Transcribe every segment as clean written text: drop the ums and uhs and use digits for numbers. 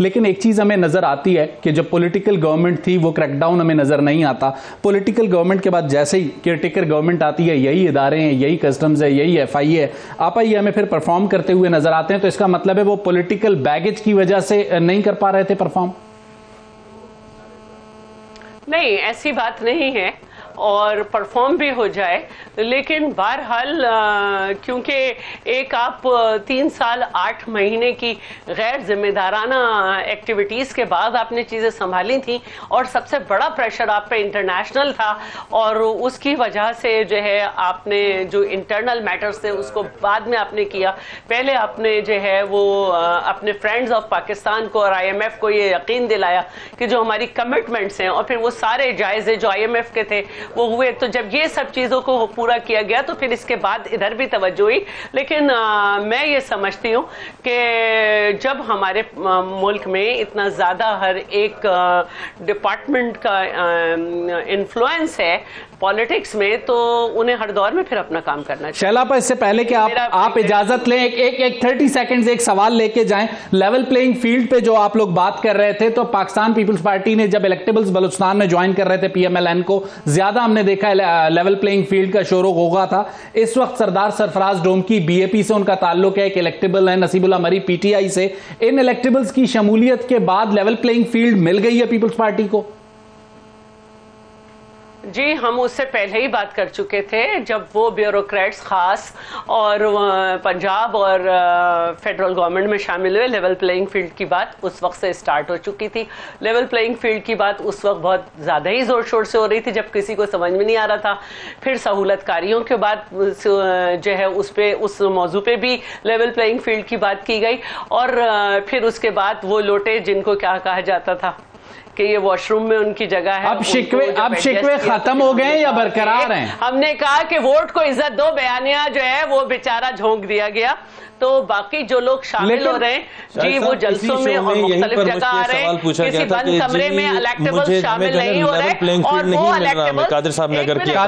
लेकिन एक चीज हमें नजर आती है कि जब पॉलिटिकल गवर्नमेंट थी वो क्रैकडाउन हमें नजर नहीं आता। पॉलिटिकल गवर्नमेंट के बाद जैसे ही केयरटेकर गवर्नमेंट आती है, यही इदारे हैं, यही कस्टम्स है, यही एफआई है, आप ये हमें फिर परफॉर्म करते हुए नजर आते हैं। तो इसका मतलब है वो पॉलिटिकल बैगेज की वजह से नहीं कर पा रहे थे परफॉर्म। नहीं, ऐसी बात नहीं है और परफॉर्म भी हो जाए, लेकिन बहरहाल क्योंकि एक आप 3 साल 8 महीने की गैर जिम्मेदाराना एक्टिविटीज़ के बाद आपने चीज़ें संभाली थी और सबसे बड़ा प्रेशर आप पे इंटरनेशनल था और उसकी वजह से जो है आपने जो इंटरनल मैटर्स थे उसको बाद में आपने किया। पहले आपने जो है वो अपने फ्रेंड्स ऑफ पाकिस्तान को और IMF को ये यकीन दिलाया कि जो हमारी कमिटमेंट्स हैं, और फिर वो सारे जायज़े जो IMF के थे वो हुए। तो जब ये सब चीज़ों को पूरा किया गया तो फिर इसके बाद इधर भी तवज्जो हुई। लेकिन मैं ये समझती हूँ कि जब हमारे मुल्क में इतना ज़्यादा हर एक डिपार्टमेंट का इन्फ्लुएंस है पॉलिटिक्स में, तो उन्हें हर दौर में फिर अपना काम करना चाहिए। शैला पर इससे पहले कि आप इजाजत लें, एक 30 सेकंड्स एक सवाल लेके जाएं। लेवल प्लेइंग फील्ड पे जो आप लोग बात कर रहे थे, तो पाकिस्तान पीपल्स पार्टी ने जब इलेक्टेबल्स बलूचिस्तान में ज्वाइन कर रहे थे PMLN को, ज्यादा हमने देखा है लेवल प्लेइंग फील्ड का शोर होगा था। इस वक्त सरदार सरफराज डोमकी BAP से उनका ताल्लुक है, एक इलेक्टेबल है, नसीबुल्लाह मरी PTI से। इन इलेक्टेबल्स की शमूलियत के बाद लेवल प्लेइंग फील्ड मिल गई है पीपल्स पार्टी को? जी, हम उससे पहले ही बात कर चुके थे जब वो ब्यूरोक्रेट्स खास और पंजाब और फेडरल गवर्नमेंट में शामिल हुए। लेवल प्लेइंग फील्ड की बात उस वक्त से स्टार्ट हो चुकी थी। लेवल प्लेइंग फील्ड की बात उस वक्त बहुत ज़्यादा ही ज़ोर शोर से हो रही थी जब किसी को समझ में नहीं आ रहा था। फिर सहूलतकारियों के बाद जो है उस मौजू पे भी लेवल प्लेइंग फील्ड की बात की गई, और फिर उसके बाद वो लोटे जिनको क्या कहा जाता था कि ये वॉशरूम में उनकी जगह है। अब शिकवे खत्म हो गए या बरकरार हैं? हमने कहा कि वोट को इज्जत दो, बयानिया जो है वो बेचारा झोंक दिया गया। तो बाकी जो लोग शामिल हो रहे हैं जी, वो जलसों में और मुख्तलिफ जगह आ रहे हैं, किसी बंद कमरे में इलेक्टेबल्स शामिल नहीं हो रहे और वो इलेक्टेबल्स कादिर साहब ने अगर किया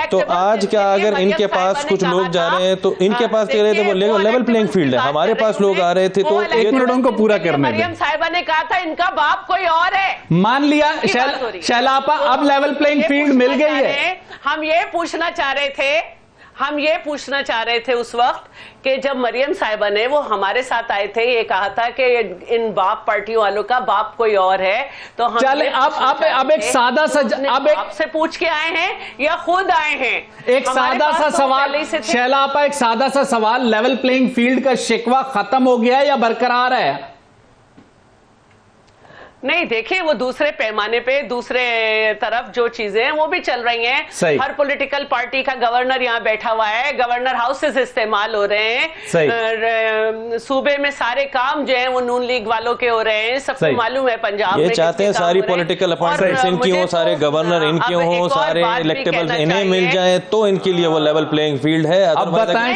तो आज क्या अगर इनके पास कुछ लोग जा रहे हैं तो इनके पास कह रहे थे वो लेवल प्लेइंग फील्ड है, हमारे पास लोग आ रहे थे तो 1 मिनट उनको पूरा करने दें। मरियम साहिबा ने कहा था इनका बाप कोई और है, मान लिया शैलापा, अब लेवल प्लेइंग फील्ड मिल गई है। हम ये पूछना चाह रहे थे उस वक्त कि जब मरियम साहिबा ने वो हमारे साथ आए थे, ये कहा था कि इन बाप पार्टी वालों का बाप कोई और है, तो हम चले अब एक सादा सा आपसे पूछ के आए हैं या खुद आए हैं? एक सादा सा सवाल शैलापा, एक सादा सा सवाल, लेवल प्लेइंग फील्ड का शिकवा खत्म हो गया है या बरकरार है? नहीं, देखिए वो दूसरे पैमाने पे दूसरे तरफ जो चीजें हैं वो भी चल रही हैं। हर पॉलिटिकल पार्टी का गवर्नर यहाँ बैठा हुआ है, गवर्नर हाउसेस इस्तेमाल हो रहे हैं, सूबे में सारे काम जो है वो नून लीग वालों के हो रहे हैं, सबको मालूम है। पंजाब ये चाहते हैं सारी पॉलिटिकल अपॉइंटमेंट्स इनकी हो, सारे गवर्नर इनके हो, सारे इलेक्टेबल्स इन्हें मिल जाए तो इनके लिए वो लेवल प्लेइंग फील्ड है। अब बताएं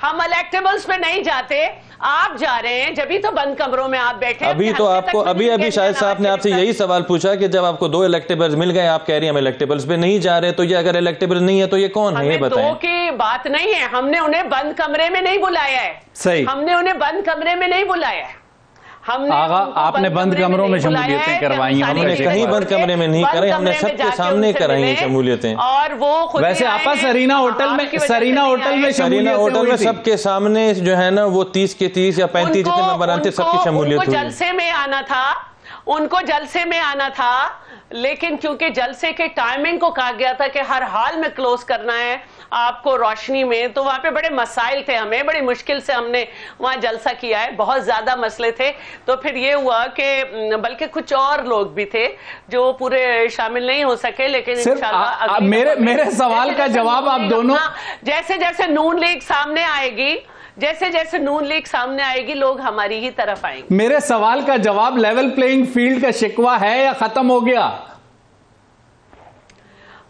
हम इलेक्टेबल्स पे नहीं जाते, आप जा रहे हैं, जब भी तो बंद कमरों में आप बैठे। अभी तो आपको अभी शायद साहब ने आपसे यही सवाल पूछा कि जब आपको 2 इलेक्टेबल्स मिल गए, आप कह रही हैं हम इलेक्टेबल्स पे नहीं जा रहे, तो ये अगर इलेक्टेबल नहीं है तो ये कौन है, ये बताएं। 2 की बात नहीं है, हमने उन्हें बंद कमरे में नहीं बुलाया है। सही, हमने उन्हें बंद कमरे में नहीं बुलाया है। आपने बंद कमरों में शमूलियतें करवाई, हमने कहीं बंद कमरे में नहीं कराई, हमने सबके सामने कराई हैं शमूलियतें। और वो वैसे आपा सरीना होटल में सबके सामने जो है ना वो 30 के 30 या 35 जितने मेंबर थे सबकी शमूलियत हुई। जलसे में आना था, लेकिन क्योंकि जलसे के टाइमिंग को कहा गया था कि हर हाल में क्लोज करना है आपको रोशनी में, तो वहां पे बड़े मसाइल थे, हमें बड़ी मुश्किल से हमने वहां जलसा किया है, बहुत ज्यादा मसले थे। तो फिर ये हुआ कि बल्कि कुछ और लोग भी थे जो पूरे शामिल नहीं हो सके, लेकिन इंशाल्लाह मेरे सवाल का जवाब आप दोनों, जैसे जैसे नून लीग सामने आएगी लोग हमारी ही तरफ आएंगे। मेरे सवाल का जवाब, लेवल प्लेइंग फील्ड का शिकवा है या खत्म हो गया?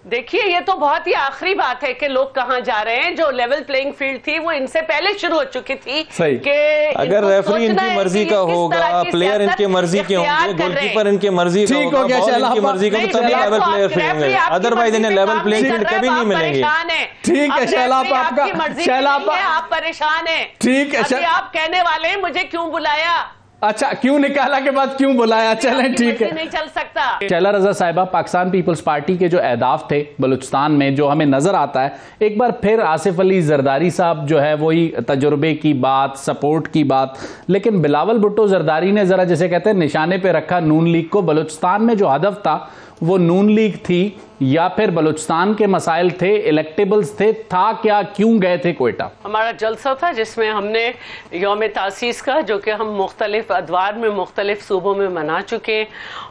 देखिए, ये तो बहुत ही आखिरी बात है कि लोग कहाँ जा रहे हैं। जो लेवल प्लेइंग फील्ड थी वो इनसे पहले शुरू हो चुकी थी कि अगर रेफरी इनकी मर्जी का होगा, प्लेयर इनके मर्जी के होंगे, गोलकीपर इनके मर्जी का होगा, बॉल इनकी मर्जी का, तो तभी लेवल प्लेयर फील्ड होंगे। अदरवाइज इन्हें लेवल प्लेइंग फील्ड कभी नहीं मिलेंगे। ठीक है शैलाब, आपका शैलाब आप परेशान है। ठीक है, आप कहने वाले हैं मुझे क्यों बुलाया। अच्छा, क्यों निकाला के बाद क्यों बुलाया? चलें ठीक है, नहीं चल सकता। शैला रजा साहिबा, पाकिस्तान पीपल्स पार्टी के जो अहदाफ थे बलूचिस्तान में, जो हमें नजर आता है, एक बार फिर आसिफ अली जरदारी साहब जो है वही तजुर्बे की बात, सपोर्ट की बात, लेकिन बिलावल भुट्टो जरदारी ने जरा जैसे कहते हैं निशाने पे रखा नून लीग को। बलूचिस्तान में जो हदफ था वो नून लीग थी या फिर बलूचिस्तान के मसाइल थे, इलेक्टेबल्स थे, था क्या, क्यों गए थे कोयटा? हमारा जलसा था जिसमें हमने यौम तासीस का, जो कि हम मुख्तलिफ अदवार में मुख्तलिफ सूबों में मना चुके हैं,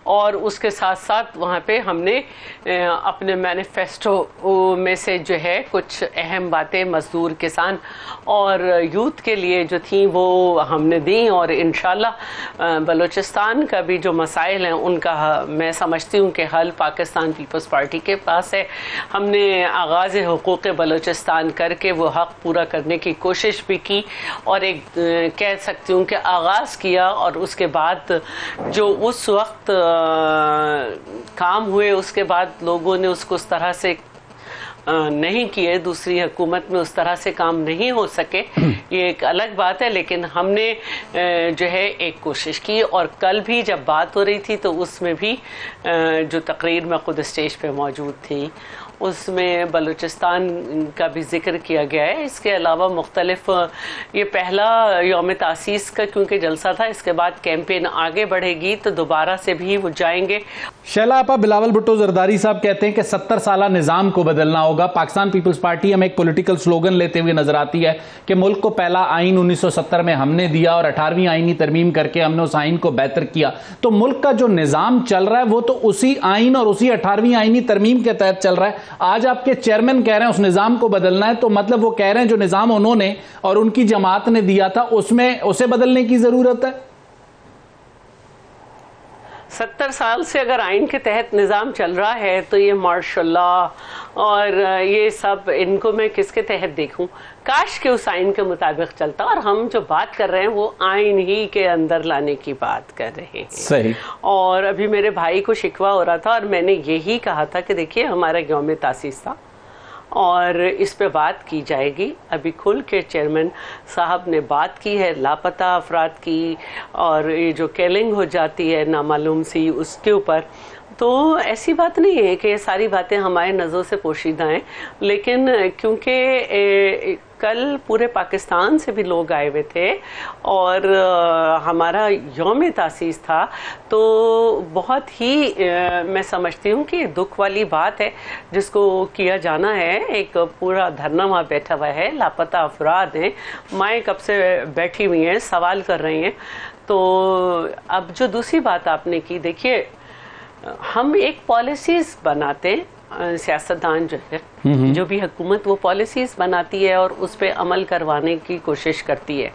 और उसके साथ साथ वहाँ पे हमने अपने मैनिफेस्टो में से जो है कुछ अहम बातें मजदूर, किसान और यूथ के लिए जो थी वो हमने दी। और इंशाल्लाह बलूचिस्तान का भी जो मसाइल हैं उनका मैं समझती हूँ कि हल पाकिस्तान पीपल्स पार्टी के पास है। हमने आगाज़ हुकूक़ बलूचिस्तान करके वो हक़ पूरा करने की कोशिश भी की, और एक कह सकती हूँ कि आगाज़ किया, और उसके बाद जो उस वक्त काम हुए उसके बाद लोगों ने उसको उस तरह से नहीं किए, दूसरी हुकूमत में उस तरह से काम नहीं हो सके, ये एक अलग बात है। लेकिन हमने जो है एक कोशिश की, और कल भी जब बात हो रही थी तो उसमें भी जो तकरीर में खुद स्टेज पे मौजूद थी उसमें बलूचिस्तान का भी जिक्र किया गया है। इसके अलावा मुख्तलिफ, ये पहला यौम तासीस का क्योंकि जलसा था, इसके बाद कैंपेन आगे बढ़ेगी तो दोबारा से भी वो जाएंगे। शैला आपा, बिलावल भुट्टो जरदारी साहब कहते हैं कि 70 साला निज़ाम को बदलना होगा। पाकिस्तान पीपल्स पार्टी हमें एक पॉलिटिकल स्लोगन लेते हुए नजर आती है कि मुल्क को पहला आइन 1970 में हमने दिया और 18वीं आइनी तरमीम करके हमने उस आइन को बेहतर किया। तो मुल्क का जो निज़ाम चल रहा है वो तो उसी आइन और उसी 18वीं आइनी तरमीम के तहत चल रहा है। आज आपके चेयरमैन कह रहे हैं उस निज़ाम को बदलना है, तो मतलब वो कह रहे हैं जो निज़ाम उन्होंने और उनकी जमात ने दिया था उसमें उसे बदलने की जरूरत है। 70 साल से अगर आइन के तहत निज़ाम चल रहा है तो ये माशाल्लाह और ये सब, इनको मैं किसके तहत देखूं? काश के उस आइन के मुताबिक चलता। और हम जो बात कर रहे हैं वो आइन ही के अंदर लाने की बात कर रहे हैं। सही। और अभी मेरे भाई को शिकवा हो रहा था और मैंने यही कहा था कि देखिए हमारा यौम तासीस था और इस पे बात की जाएगी। अभी खुल के चेयरमैन साहब ने बात की है लापता अफराद की, और ये जो किलिंग हो जाती है नामालूम सी, उसके ऊपर। तो ऐसी बात नहीं है कि ये सारी बातें हमारे नज़रों से पोशीदा हैं, लेकिन क्योंकि कल पूरे पाकिस्तान से भी लोग आए हुए थे और हमारा यौम तासीस था, तो बहुत ही मैं समझती हूँ कि दुख वाली बात है जिसको किया जाना है। एक पूरा धरना वहाँ बैठा हुआ है, लापता अफराद हैं, माएँ कब से बैठी हुई हैं, सवाल कर रही हैं। तो अब जो दूसरी बात आपने की, देखिए हम एक पॉलिसीज बनाते, सियासतदान जो है, जो भी हुकूमत वो पॉलिसीज बनाती है और उस पर अमल करवाने की कोशिश करती है।